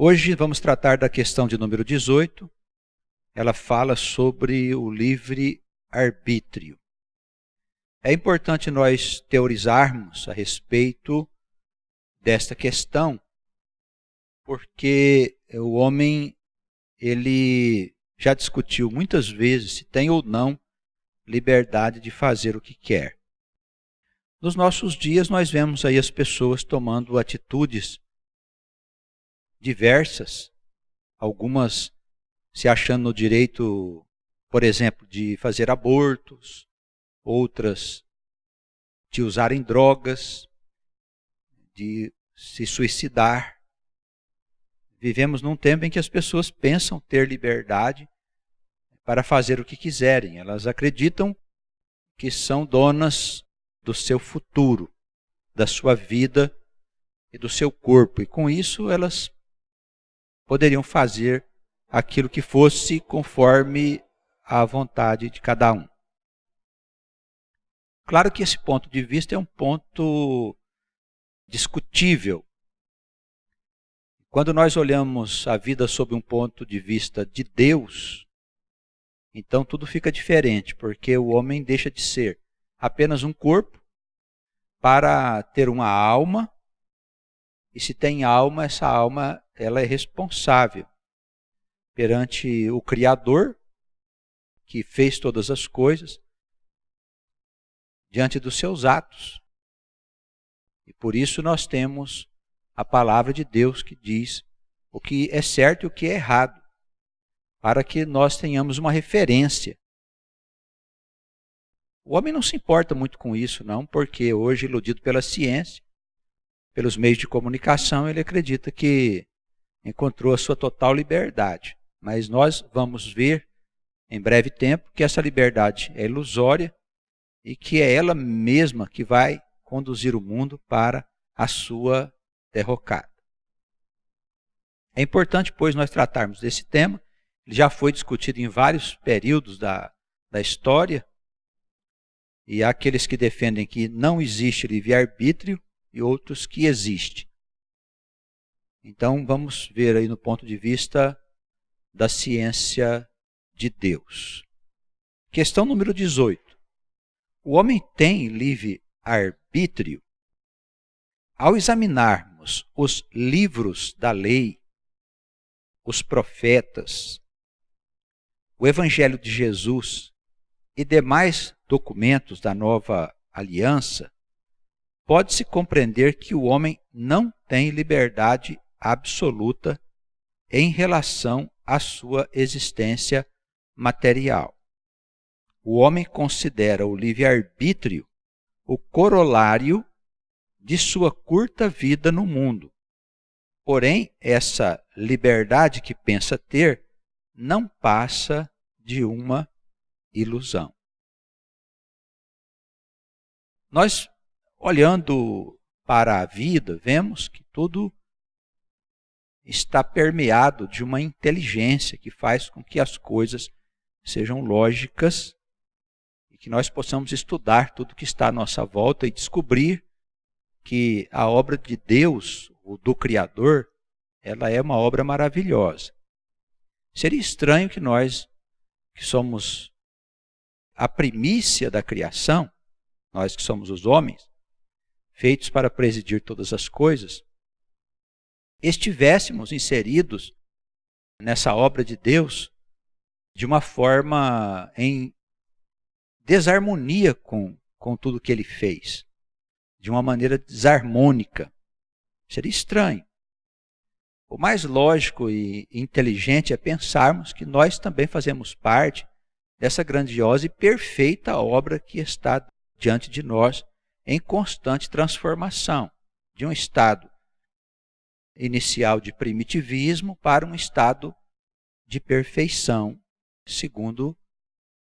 Hoje vamos tratar da questão de número 18. Ela fala sobre o livre-arbítrio. É importante nós teorizarmos a respeito desta questão, porque o homem ele já discutiu muitas vezes se tem ou não liberdade de fazer o que quer. Nos nossos dias nós vemos aí as pessoas tomando atitudes diversas, algumas se achando no direito, por exemplo, de fazer abortos, outras de usarem drogas, de se suicidar. Vivemos num tempo em que as pessoas pensam ter liberdade para fazer o que quiserem. Elas acreditam que são donas do seu futuro, da sua vida e do seu corpo. E com isso elas poderiam fazer aquilo que fosse conforme a vontade de cada um. Claro que esse ponto de vista é um ponto discutível. Quando nós olhamos a vida sob um ponto de vista de Deus, então tudo fica diferente, porque o homem deixa de ser apenas um corpo para ter uma alma, e se tem alma, essa alma ela é responsável perante o Criador, que fez todas as coisas, diante dos seus atos. E por isso nós temos a palavra de Deus que diz o que é certo e o que é errado, para que nós tenhamos uma referência. O homem não se importa muito com isso, não, porque hoje, iludido pela ciência, pelos meios de comunicação, ele acredita que encontrou a sua total liberdade. Mas nós vamos ver em breve tempo que essa liberdade é ilusória e que é ela mesma que vai conduzir o mundo para a sua derrocada. É importante, pois, nós tratarmos desse tema. Ele já foi discutido em vários períodos da história, e há aqueles que defendem que não existe livre-arbítrio e outros que existe. Então vamos ver aí no ponto de vista da ciência de Deus. Questão número 18. O homem tem livre-arbítrio? Ao examinarmos os livros da lei, os profetas, o Evangelho de Jesus e demais documentos da Nova Aliança, pode-se compreender que o homem não tem liberdade absoluta em relação à sua existência material. O homem considera o livre-arbítrio o corolário de sua curta vida no mundo. Porém, essa liberdade que pensa ter não passa de uma ilusão. Nós, olhando para a vida, vemos que tudo está permeado de uma inteligência que faz com que as coisas sejam lógicas e que nós possamos estudar tudo que está à nossa volta e descobrir que a obra de Deus, do Criador, ela é uma obra maravilhosa. Seria estranho que nós, que somos a primícia da criação, nós que somos os homens, feitos para presidir todas as coisas, estivéssemos inseridos nessa obra de Deus de uma forma em desarmonia com tudo que Ele fez, de uma maneira desarmônica. Seria estranho. O mais lógico e inteligente é pensarmos que nós também fazemos parte dessa grandiosa e perfeita obra que está diante de nós em constante transformação, de um estado inicial de primitivismo para um estado de perfeição, segundo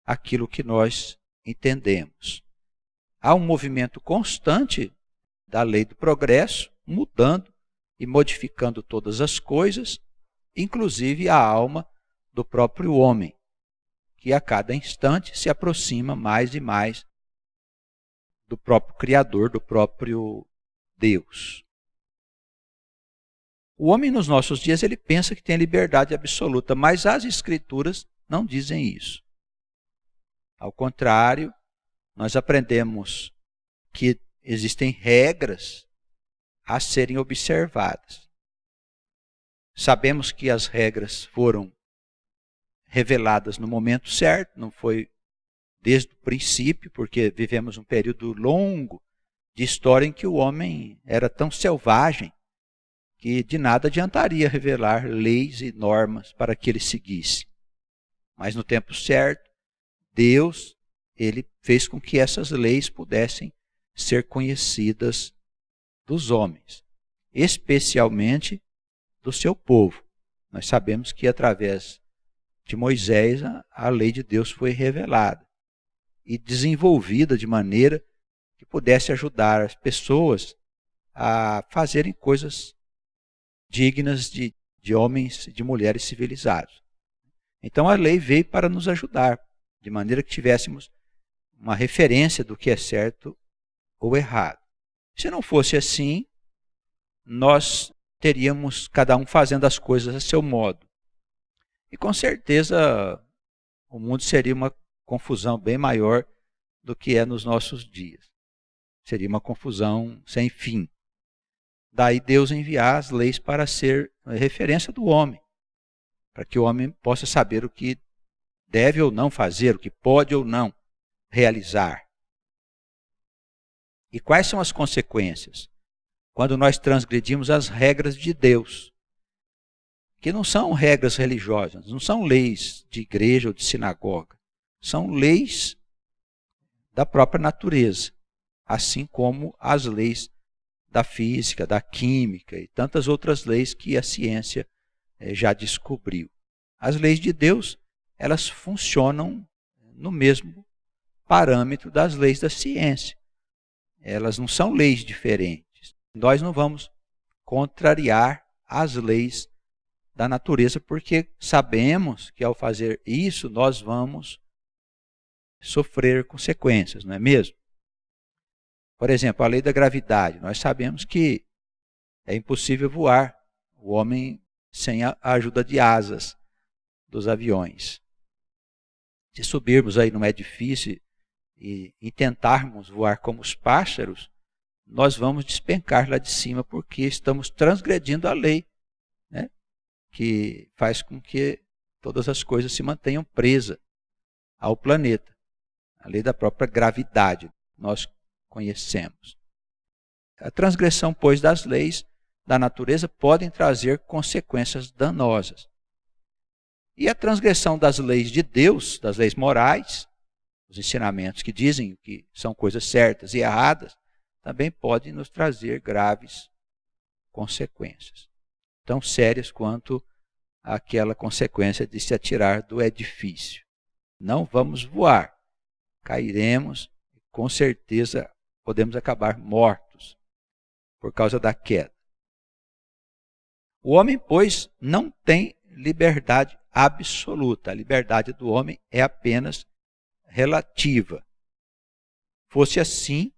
aquilo que nós entendemos. Há um movimento constante da lei do progresso, mudando e modificando todas as coisas, inclusive a alma do próprio homem, que a cada instante se aproxima mais e mais do próprio Criador, do próprio Deus. O homem nos nossos dias ele pensa que tem liberdade absoluta, mas as Escrituras não dizem isso. Ao contrário, nós aprendemos que existem regras a serem observadas. Sabemos que as regras foram reveladas no momento certo, não foi desde o princípio, porque vivemos um período longo de história em que o homem era tão selvagem que de nada adiantaria revelar leis e normas para que ele seguisse. Mas no tempo certo, Deus, ele fez com que essas leis pudessem ser conhecidas dos homens, especialmente do seu povo. Nós sabemos que através de Moisés a lei de Deus foi revelada e desenvolvida de maneira que pudesse ajudar as pessoas a fazerem coisas dignas de homens e de mulheres civilizados. Então a lei veio para nos ajudar, de maneira que tivéssemos uma referência do que é certo ou errado. Se não fosse assim, nós teríamos cada um fazendo as coisas a seu modo. E com certeza o mundo seria uma confusão bem maior do que é nos nossos dias. Seria uma confusão sem fim. Daí Deus enviar as leis para ser a referência do homem, para que o homem possa saber o que deve ou não fazer, o que pode ou não realizar. E quais são as consequências quando nós transgredimos as regras de Deus? Que não são regras religiosas, não são leis de igreja ou de sinagoga, são leis da própria natureza, assim como as leis da física, da química e tantas outras leis que a ciência já descobriu. As leis de Deus, elas funcionam no mesmo parâmetro das leis da ciência. Elas não são leis diferentes. Nós não vamos contrariar as leis da natureza, porque sabemos que ao fazer isso nós vamos sofrer consequências, não é mesmo? Por exemplo, a lei da gravidade. Nós sabemos que é impossível voar o homem sem a ajuda de asas dos aviões. Se subirmos aí num edifício e tentarmos voar como os pássaros, nós vamos despencar lá de cima porque estamos transgredindo a lei, né? Que faz com que todas as coisas se mantenham presas ao planeta. A lei da própria gravidade, nós conhecemos. A transgressão, pois, das leis da natureza podem trazer consequências danosas. E a transgressão das leis de Deus, das leis morais, os ensinamentos que dizem que são coisas certas e erradas, também podem nos trazer graves consequências. Tão sérias quanto aquela consequência de se atirar do edifício. Não vamos voar, cairemos e com certeza podemos acabar mortos por causa da queda. O homem, pois, não tem liberdade absoluta. A liberdade do homem é apenas relativa. Fosse assim,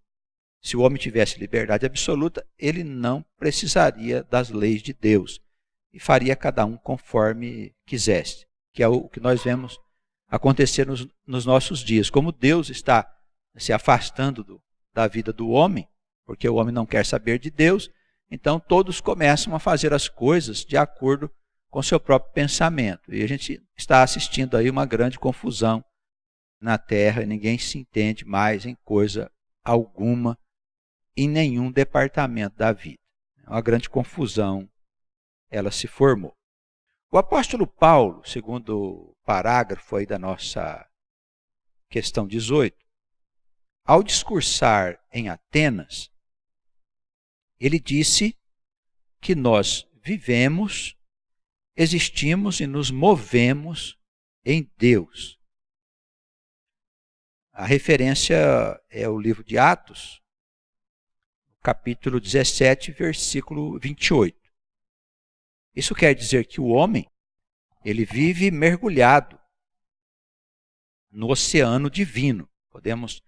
se o homem tivesse liberdade absoluta, ele não precisaria das leis de Deus e faria cada um conforme quisesse, que é o que nós vemos acontecer nos nossos dias. Como Deus está se afastando da vida do homem, porque o homem não quer saber de Deus, então todos começam a fazer as coisas de acordo com seu próprio pensamento. E a gente está assistindo aí uma grande confusão na Terra, ninguém se entende mais em coisa alguma, em nenhum departamento da vida. Uma grande confusão, ela se formou. O apóstolo Paulo, segundo o parágrafo aí da nossa questão 18, ao discursar em Atenas, ele disse que nós vivemos, existimos e nos movemos em Deus. A referência é o livro de Atos, capítulo 17, versículo 28. Isso quer dizer que o homem, ele vive mergulhado no oceano divino. Podemos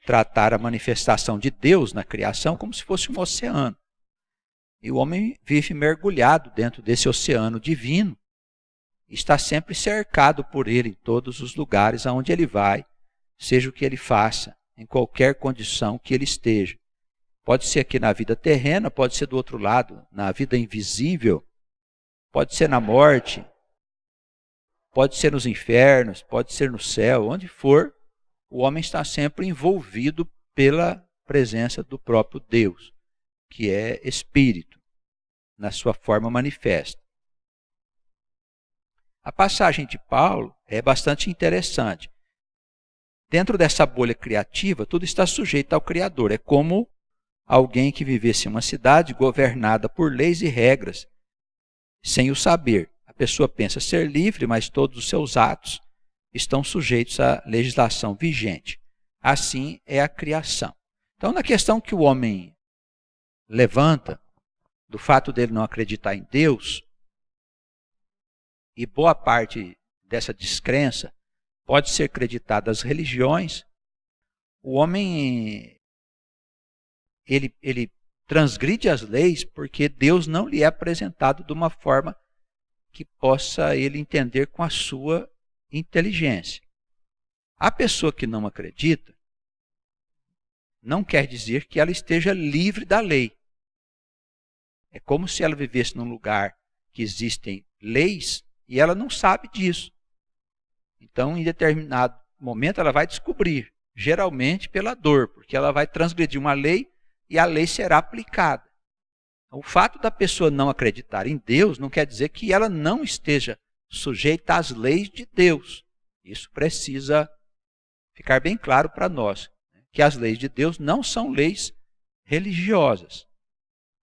tratar a manifestação de Deus na criação como se fosse um oceano. E o homem vive mergulhado dentro desse oceano divino, está sempre cercado por ele em todos os lugares aonde ele vai, seja o que ele faça, em qualquer condição que ele esteja. Pode ser aqui na vida terrena, pode ser do outro lado, na vida invisível, pode ser na morte, pode ser nos infernos, pode ser no céu, onde for, o homem está sempre envolvido pela presença do próprio Deus, que é Espírito, na sua forma manifesta. A passagem de Paulo é bastante interessante. Dentro dessa bolha criativa, tudo está sujeito ao Criador. É como alguém que vivesse em uma cidade governada por leis e regras, sem o saber. A pessoa pensa ser livre, mas todos os seus atos estão sujeitos à legislação vigente. Assim é a criação. Então, na questão que o homem levanta, do fato dele não acreditar em Deus, e boa parte dessa descrença pode ser acreditada às religiões, o homem ele transgride as leis porque Deus não lhe é apresentado de uma forma que possa ele entender com a sua inteligência. A pessoa que não acredita não quer dizer que ela esteja livre da lei. É como se ela vivesse num lugar que existem leis e ela não sabe disso. Então, em determinado momento, ela vai descobrir, geralmente pela dor, porque ela vai transgredir uma lei e a lei será aplicada. O fato da pessoa não acreditar em Deus não quer dizer que ela não esteja sujeita às leis de Deus. Isso precisa ficar bem claro para nós, que as leis de Deus não são leis religiosas.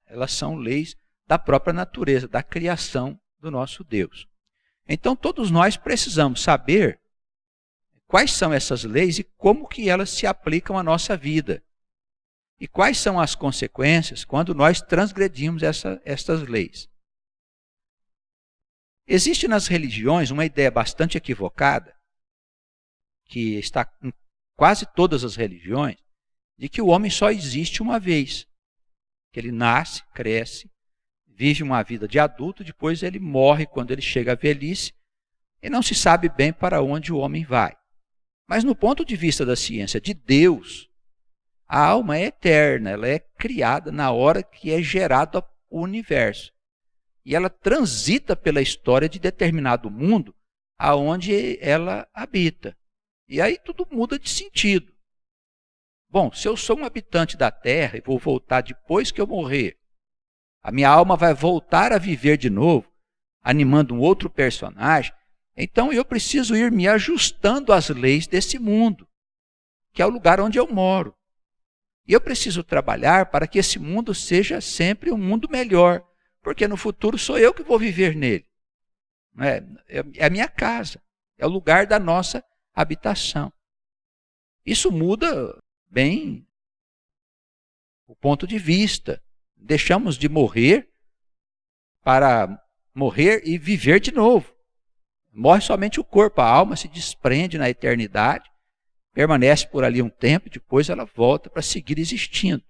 Elas são leis da própria natureza, da criação do nosso Deus. Então, todos nós precisamos saber quais são essas leis e como que elas se aplicam à nossa vida. E quais são as consequências quando nós transgredimos essas leis. Existe nas religiões uma ideia bastante equivocada, que está em quase todas as religiões, de que o homem só existe uma vez. Que ele nasce, cresce, vive uma vida de adulto, depois ele morre quando ele chega à velhice e não se sabe bem para onde o homem vai. Mas no ponto de vista da ciência de Deus, a alma é eterna, ela é criada na hora que é gerado o universo. E ela transita pela história de determinado mundo aonde ela habita. E aí tudo muda de sentido. Bom, se eu sou um habitante da Terra e vou voltar depois que eu morrer, a minha alma vai voltar a viver de novo, animando um outro personagem, então eu preciso ir me ajustando às leis desse mundo, que é o lugar onde eu moro. E eu preciso trabalhar para que esse mundo seja sempre um mundo melhor, porque no futuro sou eu que vou viver nele. É a minha casa, é o lugar da nossa habitação. Isso muda bem o ponto de vista. Deixamos de morrer para morrer e viver de novo. Morre somente o corpo, a alma se desprende na eternidade, permanece por ali um tempo, depois ela volta para seguir existindo.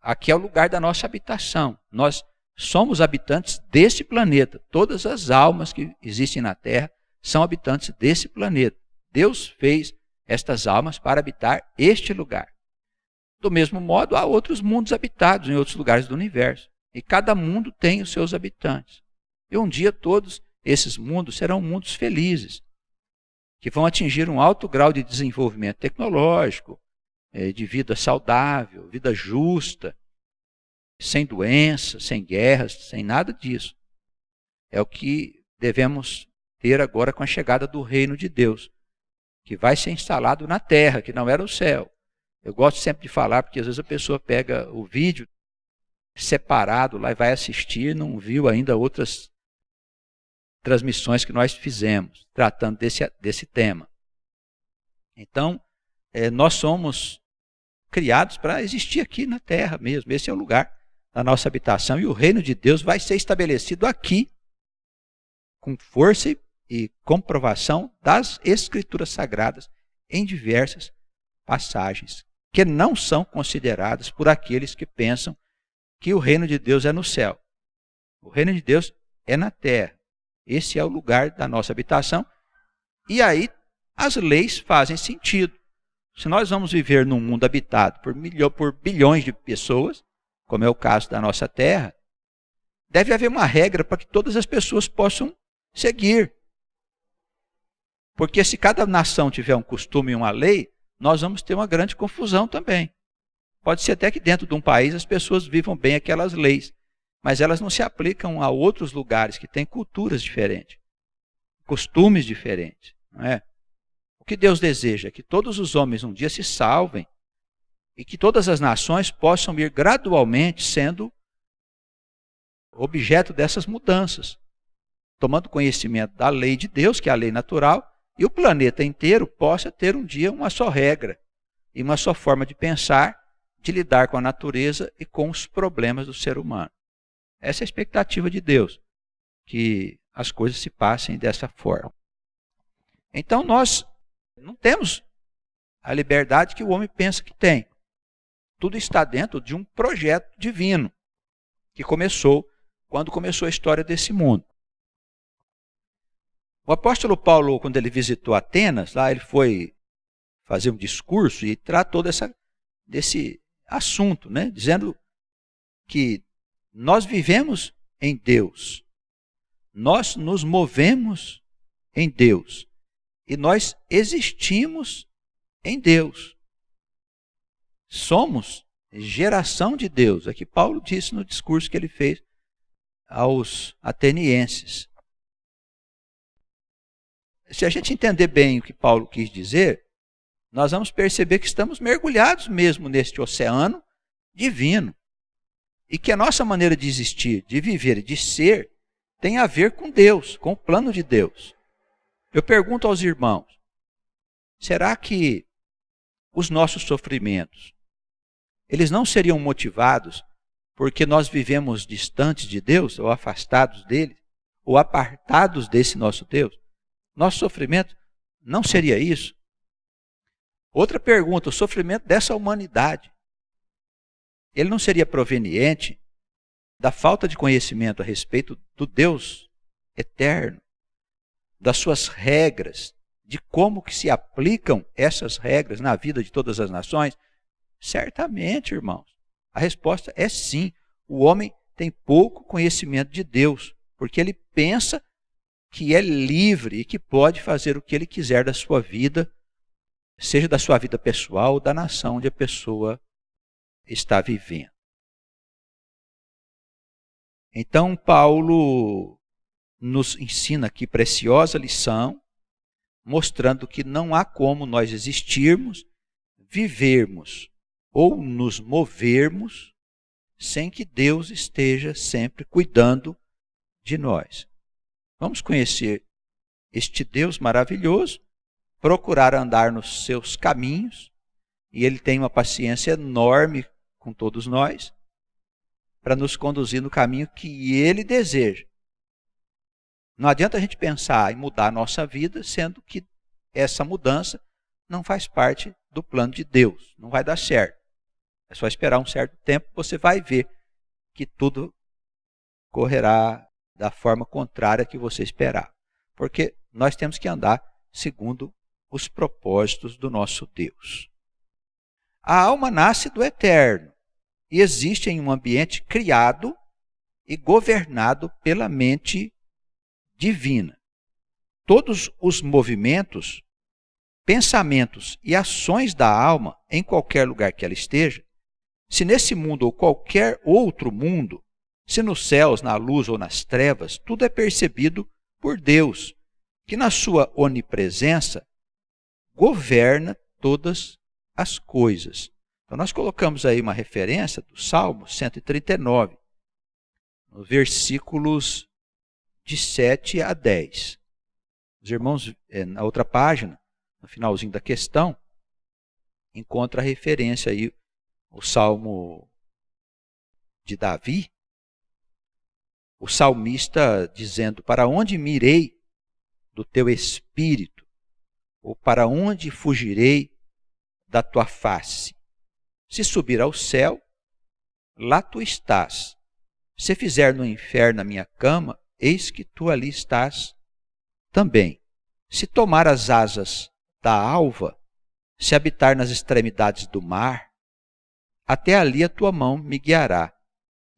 Aqui é o lugar da nossa habitação. Nós somos habitantes desse planeta. Todas as almas que existem na Terra são habitantes desse planeta. Deus fez estas almas para habitar este lugar. Do mesmo modo, há outros mundos habitados em outros lugares do universo. E cada mundo tem os seus habitantes. E um dia todos esses mundos serão mundos felizes, que vão atingir um alto grau de desenvolvimento tecnológico, de vida saudável, vida justa, sem doenças, sem guerras, sem nada disso. É o que devemos ter agora com a chegada do reino de Deus, que vai ser instalado na terra, que não era o céu. Eu gosto sempre de falar, porque às vezes a pessoa pega o vídeo separado lá e vai assistir, não viu ainda outras transmissões que nós fizemos, tratando desse tema. Então, nós somos criados para existir aqui na terra mesmo. Esse é o lugar da nossa habitação. E o reino de Deus vai ser estabelecido aqui, com força e comprovação das Escrituras Sagradas em diversas passagens, que não são consideradas por aqueles que pensam que o reino de Deus é no céu. O reino de Deus é na terra. Esse é o lugar da nossa habitação. E aí as leis fazem sentido. Se nós vamos viver num mundo habitado por bilhões de pessoas, como é o caso da nossa terra, deve haver uma regra para que todas as pessoas possam seguir. Porque se cada nação tiver um costume e uma lei, nós vamos ter uma grande confusão também. Pode ser até que dentro de um país as pessoas vivam bem aquelas leis, mas elas não se aplicam a outros lugares que têm culturas diferentes, costumes diferentes. Não é? O que Deus deseja é que todos os homens um dia se salvem e que todas as nações possam ir gradualmente sendo objeto dessas mudanças, tomando conhecimento da lei de Deus, que é a lei natural, e o planeta inteiro possa ter um dia uma só regra e uma só forma de pensar, de lidar com a natureza e com os problemas do ser humano. Essa é a expectativa de Deus, que as coisas se passem dessa forma. Então nós não temos a liberdade que o homem pensa que tem. Tudo está dentro de um projeto divino que começou quando começou a história desse mundo. O apóstolo Paulo, quando ele visitou Atenas, lá ele foi fazer um discurso e tratou desse assunto, né? Dizendo que nós vivemos em Deus, nós nos movemos em Deus e nós existimos em Deus. Somos geração de Deus. É que Paulo disse no discurso que ele fez aos atenienses. Se a gente entender bem o que Paulo quis dizer, nós vamos perceber que estamos mergulhados mesmo neste oceano divino. E que a nossa maneira de existir, de viver e de ser tem a ver com Deus, com o plano de Deus. Eu pergunto aos irmãos, será que os nossos sofrimentos, eles não seriam motivados porque nós vivemos distantes de Deus, ou afastados dele, ou apartados desse nosso Deus? Nosso sofrimento não seria isso? Outra pergunta, o sofrimento dessa humanidade, ele não seria proveniente da falta de conhecimento a respeito do Deus eterno, das suas regras, de como que se aplicam essas regras na vida de todas as nações? Certamente, irmãos, a resposta é sim. O homem tem pouco conhecimento de Deus, porque ele pensa que é livre e que pode fazer o que ele quiser da sua vida, seja da sua vida pessoal ou da nação onde a pessoa está vivendo. Então, Paulo nos ensina aqui preciosa lição, mostrando que não há como nós existirmos, vivermos ou nos movermos sem que Deus esteja sempre cuidando de nós. Vamos conhecer este Deus maravilhoso, procurar andar nos seus caminhos, e Ele tem uma paciência enorme com todos nós, para nos conduzir no caminho que Ele deseja. Não adianta a gente pensar em mudar a nossa vida, sendo que essa mudança não faz parte do plano de Deus, não vai dar certo. É só esperar um certo tempo, você vai ver que tudo correrá da forma contrária que você esperava. Porque nós temos que andar segundo os propósitos do nosso Deus. A alma nasce do eterno e existe em um ambiente criado e governado pela mente divina. Todos os movimentos, pensamentos e ações da alma, em qualquer lugar que ela esteja, se nesse mundo ou qualquer outro mundo, se nos céus, na luz ou nas trevas, tudo é percebido por Deus, que na sua onipresença governa todas as coisas. Então nós colocamos aí uma referência do Salmo 139, nos versículos de 7 a 10. Os irmãos, na outra página, no finalzinho da questão, encontra a referência aí, o Salmo de Davi, o salmista dizendo: para onde mirei do teu espírito? Ou para onde fugirei da tua face? Se subir ao céu, lá tu estás. Se fizer no inferno a minha cama, eis que tu ali estás também. Se tomar as asas da alva, se habitar nas extremidades do mar, até ali a tua mão me guiará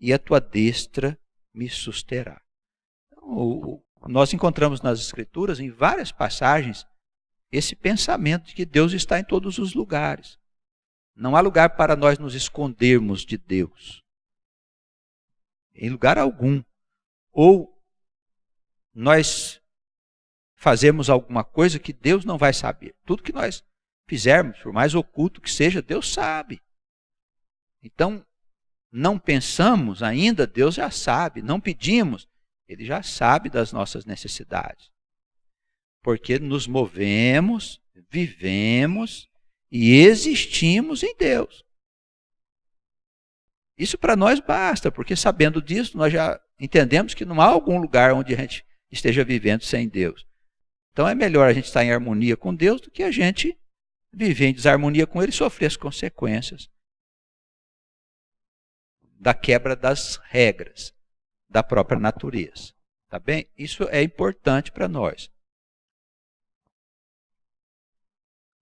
e a tua destra me susterá. Então, nós encontramos nas Escrituras, em várias passagens, esse pensamento de que Deus está em todos os lugares. Não há lugar para nós nos escondermos de Deus. Em lugar algum. Ou nós fazemos alguma coisa que Deus não vai saber. Tudo que nós fizermos, por mais oculto que seja, Deus sabe. Então, não pensamos ainda, Deus já sabe. Não pedimos, Ele já sabe das nossas necessidades. Porque nos movemos, vivemos e existimos em Deus. Isso para nós basta, porque sabendo disso, nós já entendemos que não há algum lugar onde a gente esteja vivendo sem Deus. Então é melhor a gente estar em harmonia com Deus do que a gente viver em desarmonia com Ele e sofrer as consequências da quebra das regras da própria natureza. Tá bem? Isso é importante para nós.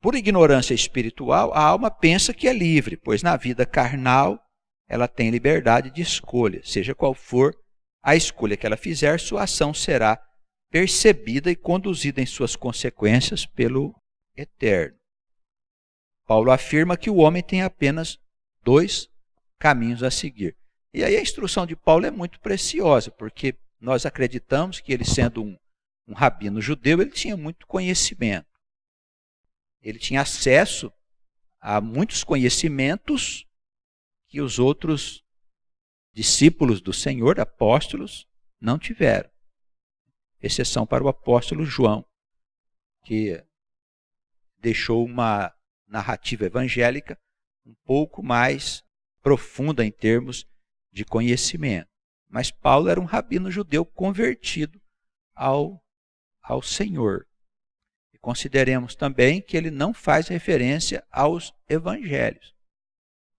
Por ignorância espiritual, a alma pensa que é livre, pois na vida carnal ela tem liberdade de escolha. Seja qual for a escolha que ela fizer, sua ação será percebida e conduzida em suas consequências pelo Eterno. Paulo afirma que o homem tem apenas 2 caminhos a seguir. E aí a instrução de Paulo é muito preciosa, porque nós acreditamos que ele, sendo um rabino judeu, ele tinha muito conhecimento. Ele tinha acesso a muitos conhecimentos que os outros discípulos do Senhor, apóstolos, não tiveram. Exceção para o apóstolo João, que deixou uma narrativa evangélica um pouco mais profunda em termos de conhecimento. Mas Paulo era um rabino judeu convertido ao Senhor. E consideremos também que ele não faz referência aos evangelhos,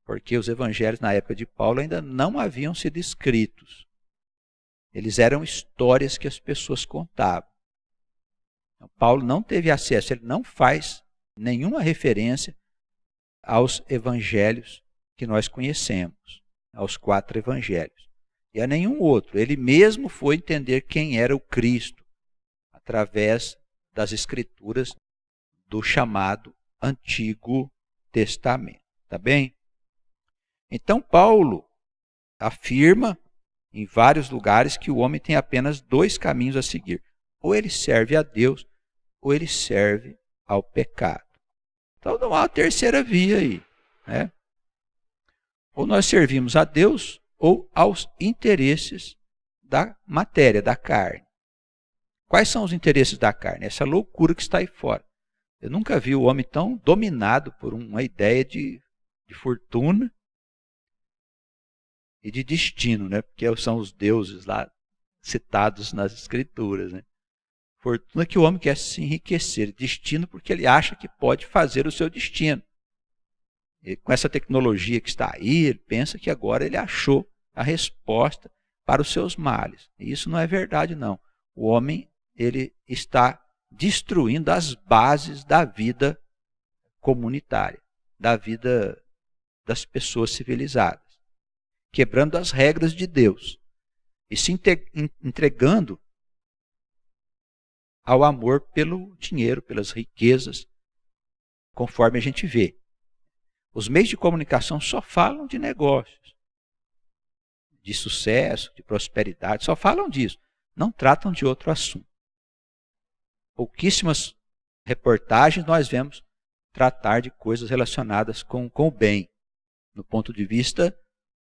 porque os evangelhos na época de Paulo ainda não haviam sido escritos. Eles eram histórias que as pessoas contavam. Então, Paulo não teve acesso, ele não faz nenhuma referência aos evangelhos que nós conhecemos, aos 4 evangelhos. E a nenhum outro. Ele mesmo foi entender quem era o Cristo através das escrituras do chamado Antigo Testamento. Tá bem? Então, Paulo afirma em vários lugares que o homem tem apenas 2 caminhos a seguir. Ou ele serve a Deus, ou ele serve ao pecado. Então não há uma terceira via aí, né? Ou nós servimos a Deus, ou aos interesses da matéria, da carne. Quais são os interesses da carne? Essa loucura que está aí fora. Eu nunca vi o homem tão dominado por uma ideia de fortuna e de destino, né? Porque são os deuses lá citados nas Escrituras, né? Fortuna que o homem quer se enriquecer, destino porque ele acha que pode fazer o seu destino. E com essa tecnologia que está aí, ele pensa que agora ele achou a resposta para os seus males. E isso não é verdade, não. O homem, ele está destruindo as bases da vida comunitária, da vida das pessoas civilizadas, quebrando as regras de Deus e se entregando ao amor pelo dinheiro, pelas riquezas, conforme a gente vê. Os meios de comunicação só falam de negócios, de sucesso, de prosperidade, só falam disso, não tratam de outro assunto. Pouquíssimas reportagens nós vemos tratar de coisas relacionadas com o bem, no ponto de vista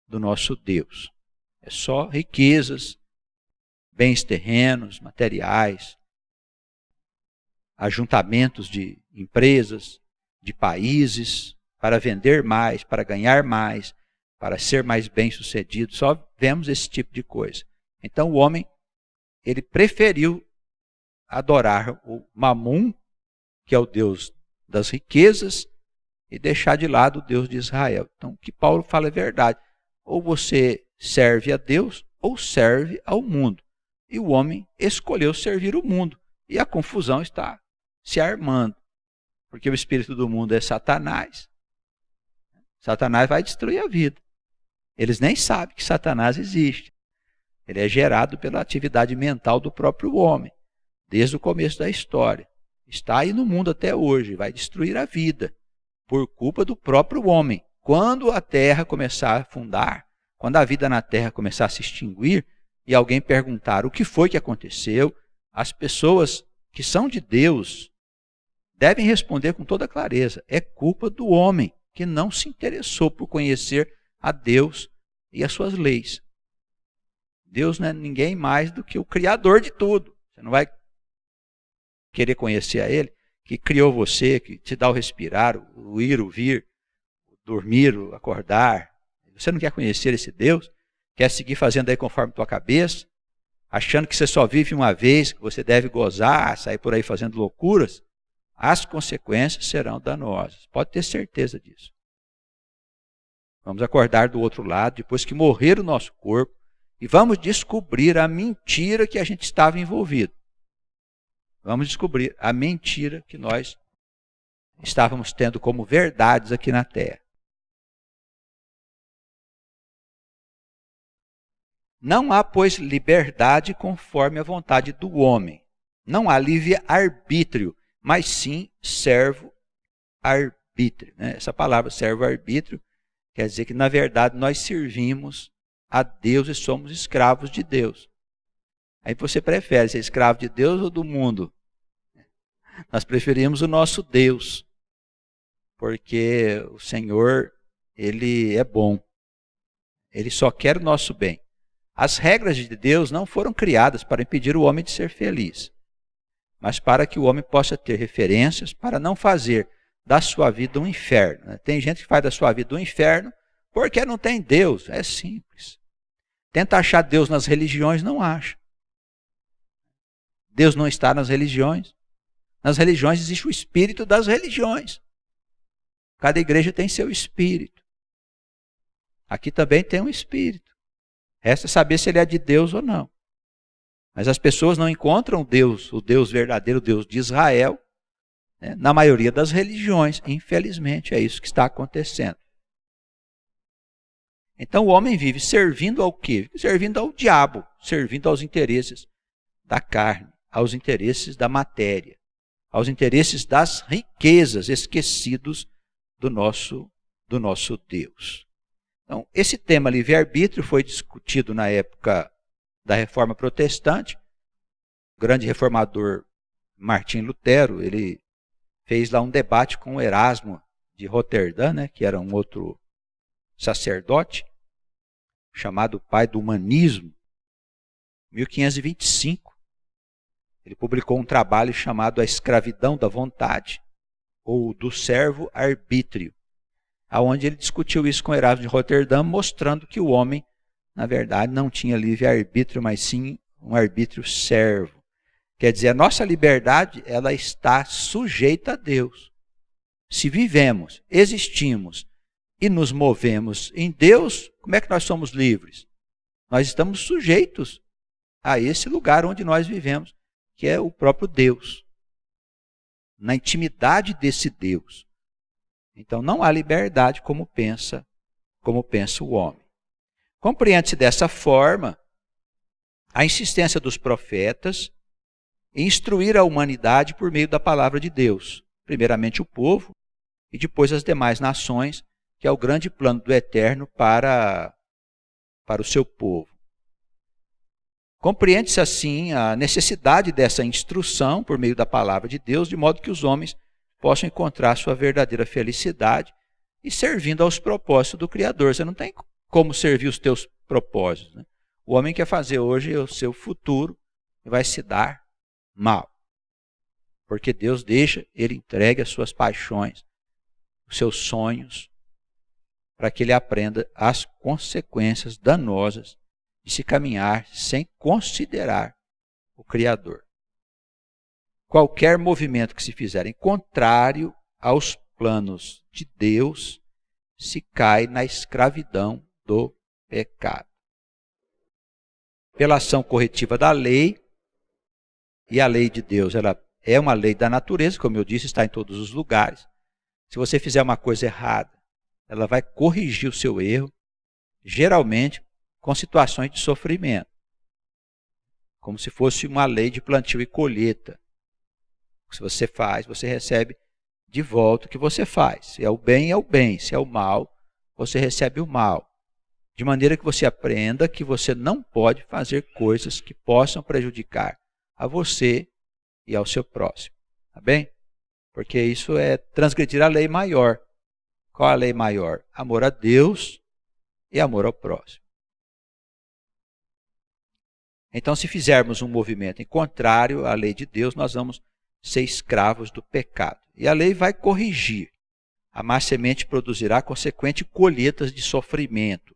do nosso Deus. É só riquezas, bens terrenos, materiais, ajuntamentos de empresas, de países, para vender mais, para ganhar mais, para ser mais bem-sucedido. Só vemos esse tipo de coisa. Então o homem, ele preferiu adorar o Mamum, que é o Deus das riquezas, e deixar de lado o Deus de Israel. Então o que Paulo fala é verdade. ou você serve a Deus ou serve ao mundo. E o homem escolheu servir o mundo. E a confusão está se armando. Porque o espírito do mundo é Satanás. Satanás vai destruir a vida. Eles nem sabem que Satanás existe. Ele é gerado pela atividade mental do próprio homem, desde o começo da história. Está aí no mundo até hoje, vai destruir a vida, por culpa do próprio homem. Quando a terra começar a afundar, quando a vida na terra começar a se extinguir, e alguém perguntar o que foi que aconteceu, as pessoas que são de Deus devem responder com toda clareza: é culpa do homem que não se interessou por conhecer a Deus e as suas leis. Deus não é ninguém mais do que o Criador de tudo. Você não vai querer conhecer a Ele, que criou você, que te dá o respirar, o ir, o vir, o dormir, o acordar. Você não quer conhecer esse Deus? Quer seguir fazendo aí conforme tua cabeça? Achando que você só vive uma vez, que você deve gozar, sair por aí fazendo loucuras? As consequências serão danosas. Pode ter certeza disso. Vamos acordar do outro lado, depois que morrer o nosso corpo, e vamos descobrir a mentira que a gente estava envolvido. Vamos descobrir a mentira que nós estávamos tendo como verdades aqui na Terra. Não há, pois, liberdade conforme a vontade do homem. Não há livre-arbítrio, mas sim servo-arbítrio. Essa palavra servo-arbítrio quer dizer que, na verdade, nós servimos a Deus e somos escravos de Deus. Aí você prefere ser escravo de Deus ou do mundo? Nós preferimos o nosso Deus, porque o Senhor, Ele é bom. Ele só quer o nosso bem. As regras de Deus não foram criadas para impedir o homem de ser feliz, mas para que o homem possa ter referências para não fazer da sua vida um inferno. Tem gente que faz da sua vida um inferno porque não tem Deus. É simples. Tenta achar Deus nas religiões, não acha. Deus não está nas religiões. Nas religiões existe o espírito das religiões. Cada igreja tem seu espírito. Aqui também tem um espírito. Resta saber se ele é de Deus ou não. Mas as pessoas não encontram Deus, o Deus verdadeiro, o Deus de Israel, na maioria das religiões. Infelizmente, é isso que está acontecendo. Então o homem vive servindo ao quê? Servindo ao diabo, servindo aos interesses da carne, aos interesses da matéria, aos interesses das riquezas, esquecidos do nosso Deus. Então, esse tema livre-arbítrio foi discutido na época da Reforma Protestante. O grande reformador Martim Lutero, ele fez lá um debate com o Erasmo de Roterdã, que era um outro sacerdote, chamado pai do humanismo, em 1525. Ele publicou um trabalho chamado A Escravidão da Vontade, ou do Servo-Arbítrio, onde ele discutiu isso com Erasmo de Roterdã, mostrando que o homem, na verdade, não tinha livre-arbítrio, mas sim um arbítrio servo. Quer dizer, a nossa liberdade, ela está sujeita a Deus. Se vivemos, existimos e nos movemos em Deus, como é que nós somos livres? Nós estamos sujeitos a esse lugar onde nós vivemos, que é o próprio Deus. Na intimidade desse Deus. Então não há liberdade como pensa o homem. Compreende-se dessa forma a insistência dos profetas em instruir a humanidade por meio da palavra de Deus. Primeiramente o povo e depois as demais nações, que é o grande plano do Eterno para o seu povo. Compreende-se assim a necessidade dessa instrução por meio da palavra de Deus, de modo que os homens possam encontrar sua verdadeira felicidade e servindo aos propósitos do Criador. Você não tem como servir os teus propósitos. O homem quer fazer hoje o seu futuro e vai se dar mal. Porque Deus deixa, ele entregue as suas paixões, os seus sonhos, para que ele aprenda as consequências danosas de se caminhar sem considerar o Criador. Qualquer movimento que se fizerem contrário aos planos de Deus se cai na escravidão do pecado. Pela ação corretiva da lei, e a lei de Deus, ela é uma lei da natureza, como eu disse, está em todos os lugares. Se você fizer uma coisa errada, ela vai corrigir o seu erro, geralmente com situações de sofrimento. Como se fosse uma lei de plantio e colheita. Se você faz, você recebe de volta o que você faz. Se é o bem, é o bem. Se é o mal, você recebe o mal. De maneira que você aprenda que você não pode fazer coisas que possam prejudicar a você e ao seu próximo. Tá bem? Porque isso é transgredir a lei maior. Qual a lei maior? Amor a Deus e amor ao próximo. Então, se fizermos um movimento em contrário à lei de Deus, nós vamos ser escravos do pecado. E a lei vai corrigir. A má semente produzirá consequente colheitas de sofrimento.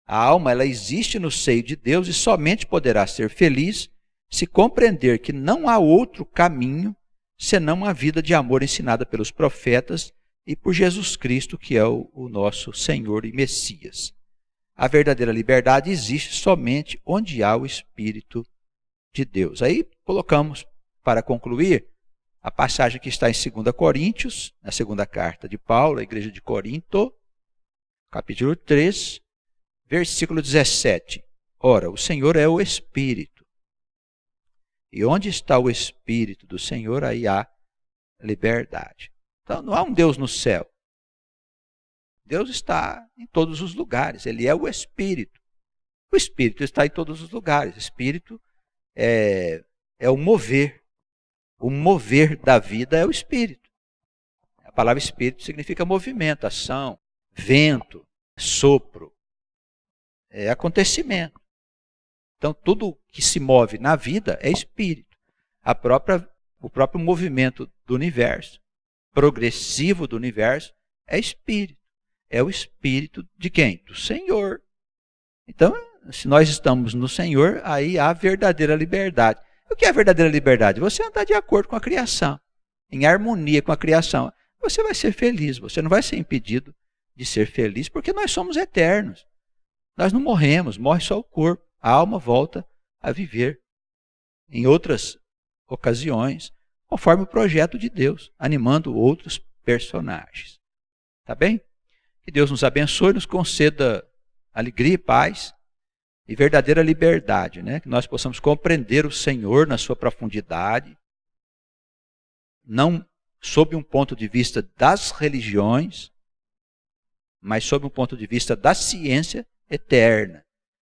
A alma, ela existe no seio de Deus e somente poderá ser feliz se compreender que não há outro caminho senão a vida de amor ensinada pelos profetas e por Jesus Cristo, que é o nosso Senhor e Messias. A verdadeira liberdade existe somente onde há o Espírito de Deus. Aí colocamos, para concluir, a passagem que está em 2 Coríntios, na segunda carta de Paulo, à igreja de Corinto, capítulo 3, versículo 17. Ora, o Senhor é o Espírito. E onde está o Espírito do Senhor, aí há liberdade. Então, não há um Deus no céu. Deus está em todos os lugares. Ele é o Espírito. O Espírito está em todos os lugares. Espírito é o mover. O mover da vida é o Espírito. A palavra Espírito significa movimento, ação, vento, sopro. É acontecimento. Então, tudo que se move na vida é Espírito. O próprio movimento do universo, progressivo do universo, é Espírito. É o Espírito de quem? Do Senhor. Então, se nós estamos no Senhor, aí há verdadeira liberdade. O que é a verdadeira liberdade? Você andar de acordo com a criação, em harmonia com a criação. Você vai ser feliz, você não vai ser impedido de ser feliz, porque nós somos eternos. Nós não morremos, morre só o corpo. A alma volta a viver em outras ocasiões, conforme o projeto de Deus, animando outros personagens. Tá bem? Que Deus nos abençoe, nos conceda alegria e paz e verdadeira liberdade, né? Que nós possamos compreender o Senhor na sua profundidade, não sob um ponto de vista das religiões, mas sob um ponto de vista da ciência eterna,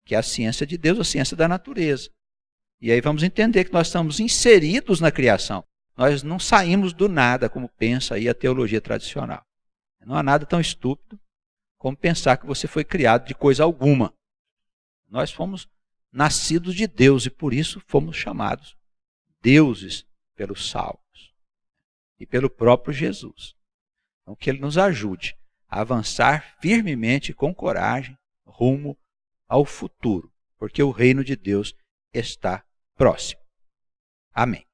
que é a ciência de Deus, a ciência da natureza. E aí vamos entender que nós estamos inseridos na criação. Nós não saímos do nada, como pensa aí a teologia tradicional. Não há nada tão estúpido como pensar que você foi criado de coisa alguma. Nós fomos nascidos de Deus e por isso fomos chamados deuses pelos salmos e pelo próprio Jesus. Então que Ele nos ajude a avançar firmemente e com coragem rumo ao futuro, porque o reino de Deus está próximo. Amém.